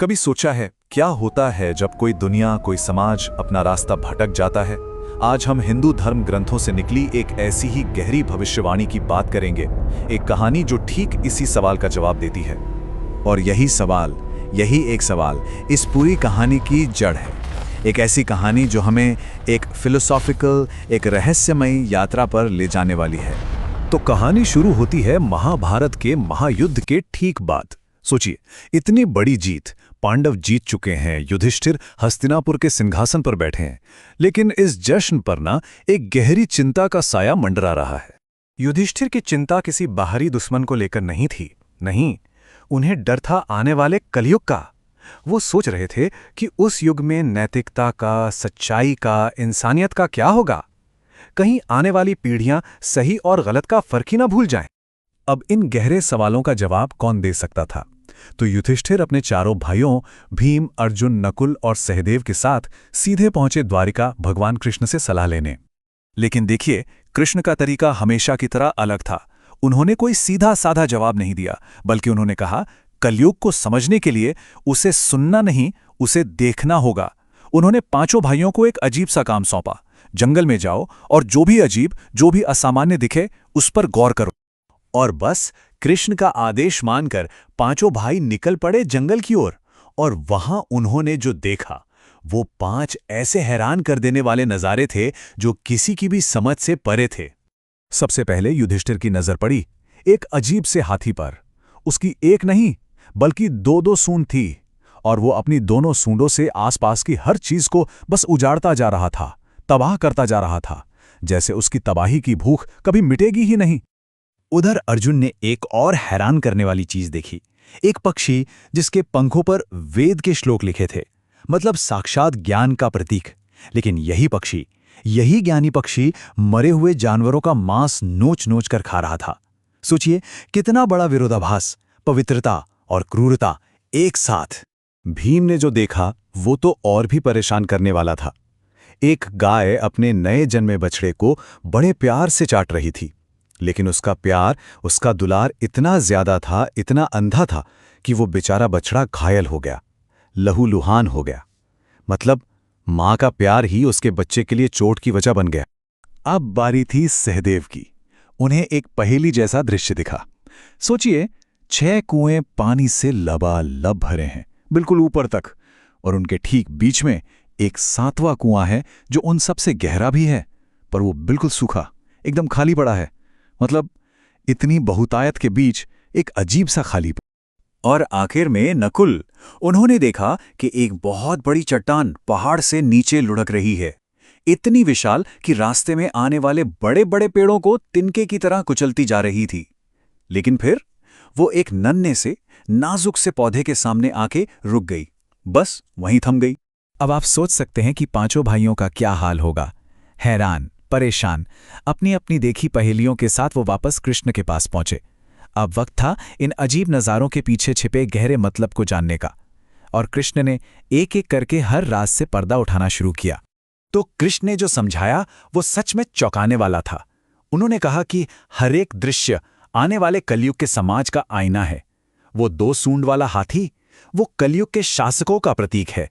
कभी सोचा है क्या होता है जब कोई दुनिया कोई समाज अपना रास्ता भटक जाता है। आज हम हिंदू धर्म ग्रंथों से निकली एक ऐसी ही गहरी भविष्यवाणी की बात करेंगे, एक कहानी जो ठीक इसी सवाल का जवाब देती है। और यही एक सवाल इस पूरी कहानी की जड़ है। एक ऐसी कहानी जो हमें एक फिलोसॉफिकल, एक रहस्यमयी यात्रा पर ले जाने वाली है। तो कहानी शुरू होती है महाभारत के महायुद्ध के ठीक बाद। सोचिए, इतनी बड़ी जीत, पांडव जीत चुके हैं, युधिष्ठिर हस्तिनापुर के सिंहासन पर बैठे हैं, लेकिन इस जश्न पर ना एक गहरी चिंता का साया मंडरा रहा है। युधिष्ठिर की चिंता किसी बाहरी दुश्मन को लेकर नहीं थी, नहीं, उन्हें डर था आने वाले कलयुग का। वो सोच रहे थे कि उस युग में नैतिकता का, सच्चाई का, इंसानियत का क्या होगा। कहीं आने वाली पीढ़ियां सही और गलत का फर्क ही ना भूल जाएं। अब इन गहरे सवालों का जवाब कौन दे सकता था? तो युधिष्ठिर अपने चारों भाइयों भीम, अर्जुन, नकुल और सहदेव के साथ सीधे पहुंचे द्वारिका भगवान कृष्ण से सलाह लेने। लेकिन देखिए, कृष्ण का तरीका हमेशा की तरह अलग था। उन्होंने कोई सीधा साधा जवाब नहीं दिया, बल्कि उन्होंने कहा, कलयुग को समझने के लिए उसे सुनना नहीं, उसे देखना होगा। उन्होंने पांचों भाइयों को एक अजीब सा काम सौंपा। जंगल में जाओ और जो भी अजीब, जो भी असामान्य दिखे, उस पर गौर करो। और बस कृष्ण का आदेश मानकर पांचों भाई निकल पड़े जंगल की ओर। और वहां उन्होंने जो देखा, वो 5 ऐसे हैरान कर देने वाले नज़ारे थे जो किसी की भी समझ से परे थे। सबसे पहले युधिष्ठिर की नजर पड़ी एक अजीब से हाथी पर। उसकी एक नहीं, बल्कि 2-2 सूंड थी, और वो अपनी दोनों सूंडों से आसपास की हर चीज को बस उजाड़ता जा रहा था, तबाह करता जा रहा था, जैसे उसकी तबाही की भूख कभी मिटेगी ही नहीं। उधर अर्जुन ने एक और हैरान करने वाली चीज देखी। एक पक्षी जिसके पंखों पर वेद के श्लोक लिखे थे, मतलब साक्षात ज्ञान का प्रतीक। लेकिन यही ज्ञानी पक्षी मरे हुए जानवरों का मांस नोच नोच कर खा रहा था। सोचिए, कितना बड़ा विरोधाभास, पवित्रता और क्रूरता एक साथ। भीम ने जो देखा वो तो और भी परेशान करने वाला था। एक गाय अपने नए जन्मे बछड़े को बड़े प्यार से चाट रही थी, लेकिन उसका प्यार, उसका दुलार इतना ज्यादा था, इतना अंधा था कि वो बेचारा बछड़ा घायल हो गया, लहूलुहान हो गया। मतलब मां का प्यार ही उसके बच्चे के लिए चोट की वजह बन गया। अब बारी थी सहदेव की। उन्हें एक पहेली जैसा दृश्य दिखा। सोचिए, 6 कुएं पानी से लबालब भरे हैं, बिल्कुल ऊपर तक, और उनके ठीक बीच में एक 7वां कुआं है जो उन सबसे गहरा भी है, पर वो बिल्कुल सूखा, एकदम खाली पड़ा है। मतलब इतनी बहुतायत के बीच एक अजीब सा खालीपन। और आखिर में नकुल, उन्होंने देखा कि एक बहुत बड़ी चट्टान पहाड़ से नीचे लुढ़क रही है, इतनी विशाल कि रास्ते में आने वाले बड़े बड़े पेड़ों को तिनके की तरह कुचलती जा रही थी। लेकिन फिर वो एक नन्हे से नाजुक से पौधे के सामने आके रुक गई, बस वहीं थम गई। अब आप सोच सकते हैं कि पांचों भाइयों का क्या हाल होगा। हैरान, परेशान, अपनी अपनी देखी पहेलियों के साथ वो वापस कृष्ण के पास पहुंचे। अब वक्त था इन अजीब नज़ारों के पीछे छिपे गहरे मतलब को जानने का, और कृष्ण ने एक एक करके हर राज से पर्दा उठाना शुरू किया। तो कृष्ण ने जो समझाया वो सच में चौंकाने वाला था। उन्होंने कहा कि हर एक दृश्य आने वाले कलयुग के समाज का आईना है। वो 2 सूंड वाला हाथी, वो कलयुग के शासकों का प्रतीक है।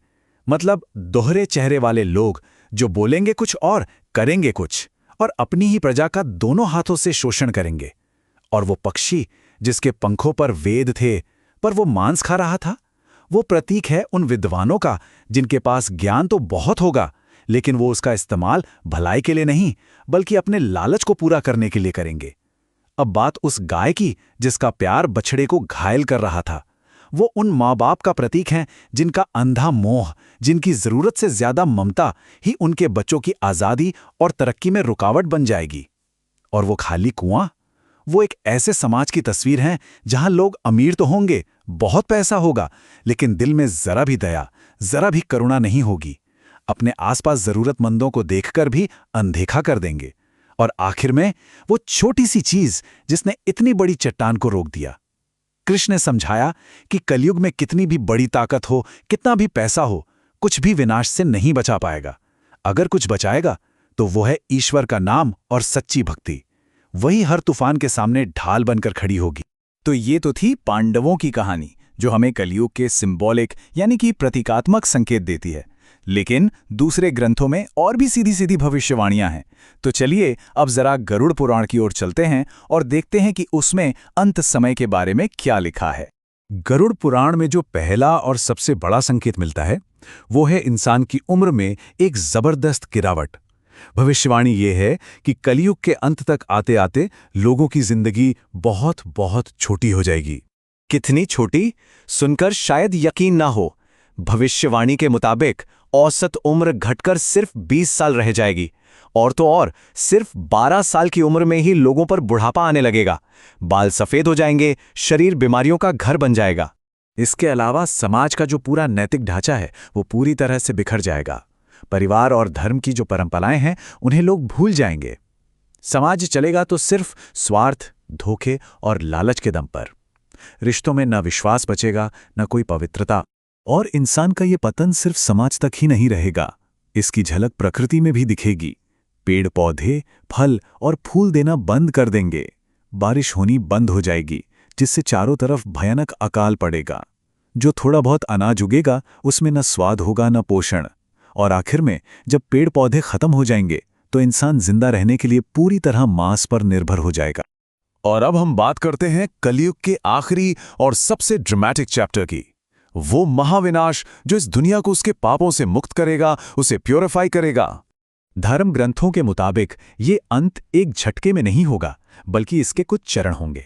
मतलब दोहरे चेहरे वाले लोग जो बोलेंगे कुछ और करेंगे कुछ, और अपनी ही प्रजा का दोनों हाथों से शोषण करेंगे। और वो पक्षी जिसके पंखों पर वेद थे, पर वो मांस खा रहा था, वो प्रतीक है उन विद्वानों का जिनके पास ज्ञान तो बहुत होगा, लेकिन वो उसका इस्तेमाल भलाई के लिए नहीं, बल्कि अपने लालच को पूरा करने के लिए करेंगे। अब बात उस गाय की जिसका प्यार बछड़े को घायल कर रहा था। वो उन माँ बाप का प्रतीक हैं जिनका अंधा मोह, जिनकी जरूरत से ज्यादा ममता ही उनके बच्चों की आजादी और तरक्की में रुकावट बन जाएगी। और वो खाली कुआं, वो एक ऐसे समाज की तस्वीर है जहां लोग अमीर तो होंगे, बहुत पैसा होगा, लेकिन दिल में जरा भी दया, जरा भी करुणा नहीं होगी। अपने आसपास जरूरतमंदों को देखकर भी अनदेखा कर देंगे। और आखिर में वो छोटी सी चीज जिसने इतनी बड़ी चट्टान को रोक दिया। कृष्ण ने समझाया कि कलयुग में कितनी भी बड़ी ताकत हो, कितना भी पैसा हो, कुछ भी विनाश से नहीं बचा पाएगा। अगर कुछ बचाएगा तो वो है ईश्वर का नाम और सच्ची भक्ति। वही हर तूफान के सामने ढाल बनकर खड़ी होगी। तो ये तो थी पांडवों की कहानी, जो हमें कलयुग के सिंबॉलिक यानी कि प्रतीकात्मक संकेत देती है। लेकिन दूसरे ग्रंथों में और भी सीधी सीधी भविष्यवाणियां हैं। तो चलिए अब जरा गरुड़ पुराण की ओर चलते हैं और देखते हैं कि उसमें अंत समय के बारे में क्या लिखा है। गरुड़ पुराण में जो पहला और सबसे बड़ा संकेत मिलता है वो है इंसान की उम्र में एक जबरदस्त गिरावट। भविष्यवाणी ये है कि कलयुग के अंत तक आते आते लोगों की जिंदगी बहुत बहुत छोटी हो जाएगी। कितनी छोटी? सुनकर शायद यकीन ना हो। भविष्यवाणी के मुताबिक औसत उम्र घटकर सिर्फ 20 साल रह जाएगी। और तो और सिर्फ 12 साल की उम्र में ही लोगों पर बुढ़ापा आने लगेगा, बाल सफेद हो जाएंगे, शरीर बीमारियों का घर बन जाएगा। इसके अलावा समाज का जो पूरा नैतिक ढांचा है वो पूरी तरह से बिखर जाएगा। परिवार और धर्म की जो परंपराएं हैं उन्हें लोग भूल जाएंगे। समाज चलेगा तो सिर्फ स्वार्थ, धोखे और लालच के दम पर। रिश्तों में न विश्वास बचेगा, न कोई पवित्रता। और इंसान का ये पतन सिर्फ समाज तक ही नहीं रहेगा, इसकी झलक प्रकृति में भी दिखेगी। पेड़ पौधे फल और फूल देना बंद कर देंगे, बारिश होनी बंद हो जाएगी, जिससे चारों तरफ भयानक अकाल पड़ेगा। जो थोड़ा बहुत अनाज उगेगा उसमें न स्वाद होगा न पोषण। और आखिर में जब पेड़ पौधे खत्म हो जाएंगे तो इंसान जिंदा रहने के लिए पूरी तरह मांस पर निर्भर हो जाएगा। और अब हम बात करते हैं कलयुग के आखिरी और सबसे ड्रामेटिक चैप्टर की, वो महाविनाश जो इस दुनिया को उसके पापों से मुक्त करेगा, उसे प्योरीफाई करेगा। धर्म ग्रंथों के मुताबिक ये अंत एक झटके में नहीं होगा, बल्कि इसके कुछ चरण होंगे।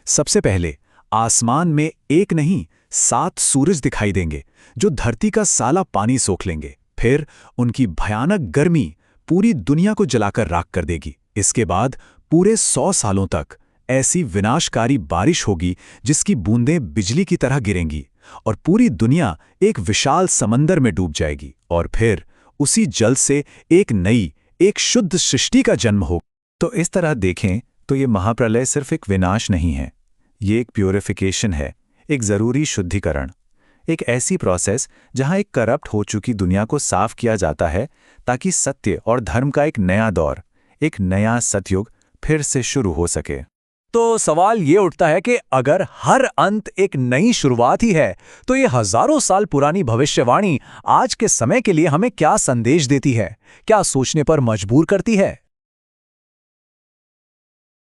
सबसे पहले आसमान में एक नहीं 7 सूरज दिखाई देंगे जो धरती का साला पानी सोख लेंगे। फिर उनकी भयानक गर्मी पूरी दुनिया को जलाकर राख कर देगी। इसके बाद पूरे 100 सालों तक ऐसी विनाशकारी बारिश होगी जिसकी बूंदें बिजली की तरह गिरेंगी और पूरी दुनिया एक विशाल समंदर में डूब जाएगी। और फिर उसी जल से एक नई, एक शुद्ध सृष्टि का जन्म हो। तो इस तरह देखें तो ये महाप्रलय सिर्फ एक विनाश नहीं है, ये एक प्योरिफिकेशन है, एक ज़रूरी शुद्धिकरण, एक ऐसी प्रोसेस जहां एक करप्ट हो चुकी दुनिया को साफ किया जाता है ताकि सत्य और धर्म का एक नया दौर, एक नया सतयुग फिर से शुरू हो सके। तो सवाल ये उठता है कि अगर हर अंत एक नई शुरुआत ही है, तो ये हजारों साल पुरानी भविष्यवाणी आज के समय के लिए हमें क्या संदेश देती है, क्या सोचने पर मजबूर करती है?